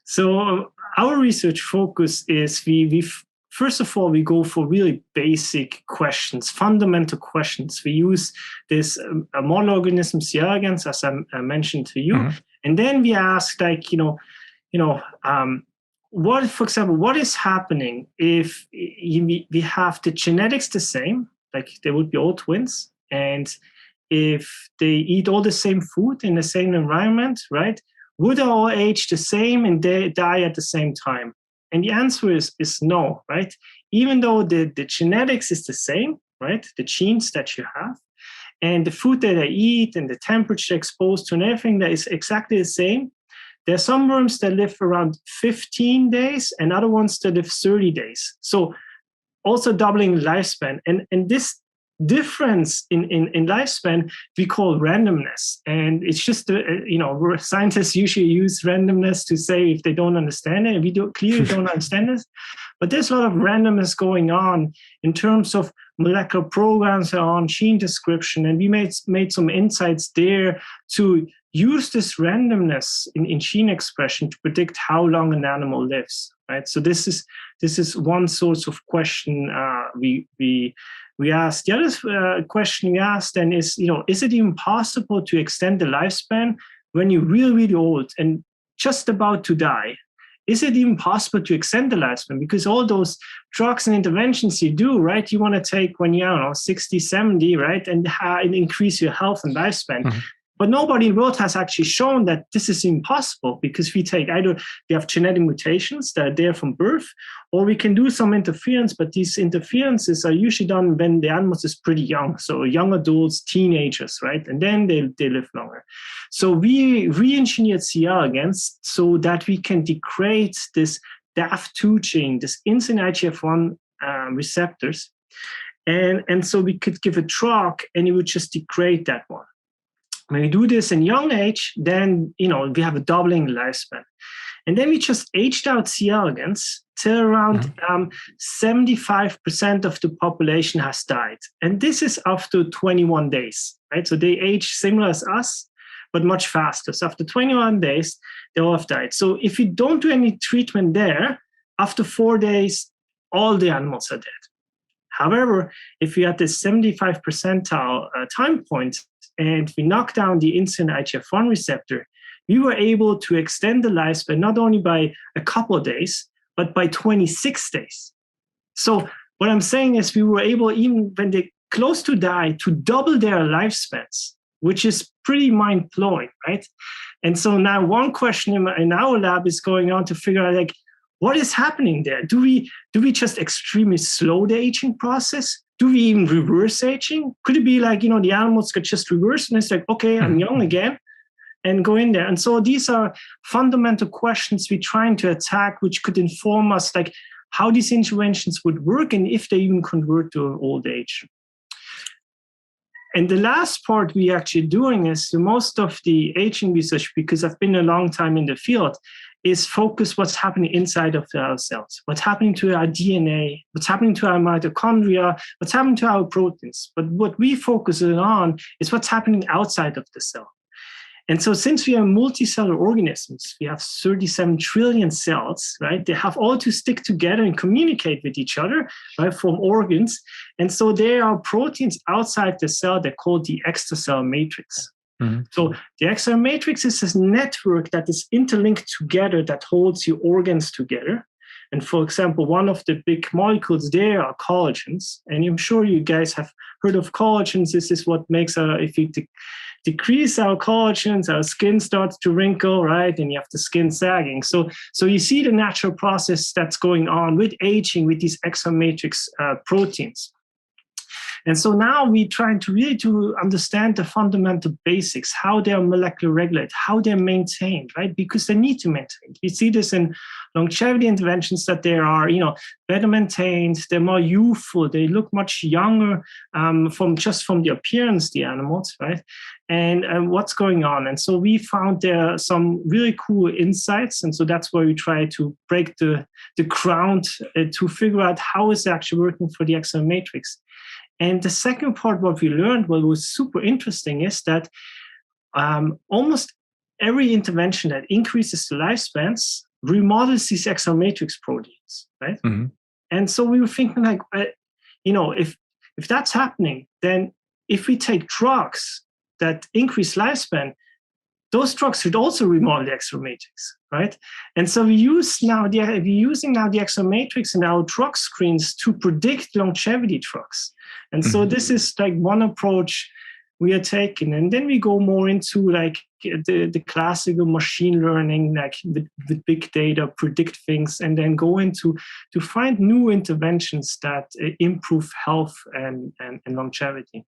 So our research focus is first of all, we go for really basic questions, fundamental questions. We use this model organism C. elegans, as I mentioned to you, and then we ask, like, what, for example, what is happening if we have the genetics the same, like they would be all twins, and if they eat all the same food in the same environment, right? Would they all age the same and they die at the same time? And the answer is no, right? Even though the genetics is the same, right? The genes that you have, and the food that I eat and the temperature exposed to and everything that is exactly the same. There are some worms that live around 15 days and other ones that live 30 days. So also doubling lifespan. And this difference in lifespan we call randomness, and it's just scientists usually use randomness to say if they don't understand it, and we clearly don't understand this, but there's a lot of randomness going on in terms of molecular programs on gene description, and we made some insights there to use this randomness in gene expression to predict how long an animal lives, right? So this is one source of question we asked. The other question we asked then is, is it even possible to extend the lifespan when you're really, really old and just about to die? Is it even possible to extend the lifespan? Because all those drugs and interventions you do, right, you want to take when you're 60, 70, right, and increase your health and lifespan. But nobody in the world has actually shown that this is impossible, because we have genetic mutations that are there from birth, or we can do some interference, but these interferences are usually done when the animals is pretty young, so young adults, teenagers, right? And then they live longer. So we re-engineered C. elegans so that we can degrade this DAF2 gene, this insulin IGF-1 receptors, and so we could give a drug and it would just degrade that one. When we do this in young age, then we have a doubling lifespan. And then we just aged out C. elegans till around 75% of the population has died. And this is after 21 days, right? So they age similar as us, but much faster. So after 21 days, they all have died. So if you don't do any treatment there, after 4 days, all the animals are dead. However, if you had this 75 percentile time point, and we knock down the insulin IGF-1 receptor, we were able to extend the lifespan not only by a couple of days, but by 26 days. So what I'm saying is we were able, even when they're close to die, to double their lifespans, which is pretty mind-blowing, right? And so now one question in our lab is going on to figure out, like, what is happening there? Do we just extremely slow the aging process? Do we even reverse aging? Could it be like, the animals could just reverse and it's like, okay, I'm young again, and go in there? And so these are fundamental questions we're trying to attack, which could inform us like how these interventions would work and if they even convert to old age. And the last part we're actually doing is most of the aging research, because I've been a long time in the field, is focus what's happening inside of our cells, what's happening to our DNA, what's happening to our mitochondria, what's happening to our proteins. But what we focus on is what's happening outside of the cell. And so since we are multicellular organisms, we have 37 trillion cells, right? They have all to stick together and communicate with each other, right, from organs. And so there are proteins outside the cell that are called the extracellular matrix. So the extracellular matrix is this network that is interlinked together that holds your organs together. And for example, one of the big molecules there are collagens. And I'm sure you guys have heard of collagens. This is what makes if you decrease our collagens, our skin starts to wrinkle, right? And you have the skin sagging. So you see the natural process that's going on with aging with these extracellular matrix proteins. And so now we're trying to really to understand the fundamental basics, how they're molecular regulated, how they're maintained, right? Because they need to maintain. We see this in longevity interventions that they are, better maintained, they're more youthful, they look much younger from the appearance, the animals, right? And what's going on. And so we found there are some really cool insights. And so that's where we try to break the ground to figure out how is it actually working for the extracellular matrix. And the second part, what we learned, what was super interesting, is that almost every intervention that increases the lifespans remodels these extracellular matrix proteins, right? Mm-hmm. And so we were thinking like, if that's happening, then if we take drugs that increase lifespan, those drugs should also remodel the extracellular matrix, right? And so we're using now the extracellular matrix in our drug screens to predict longevity drugs. And so this is like one approach we are taking. And then we go more into like the classical machine learning, like with big data, predict things, and then go into to find new interventions that improve health and longevity.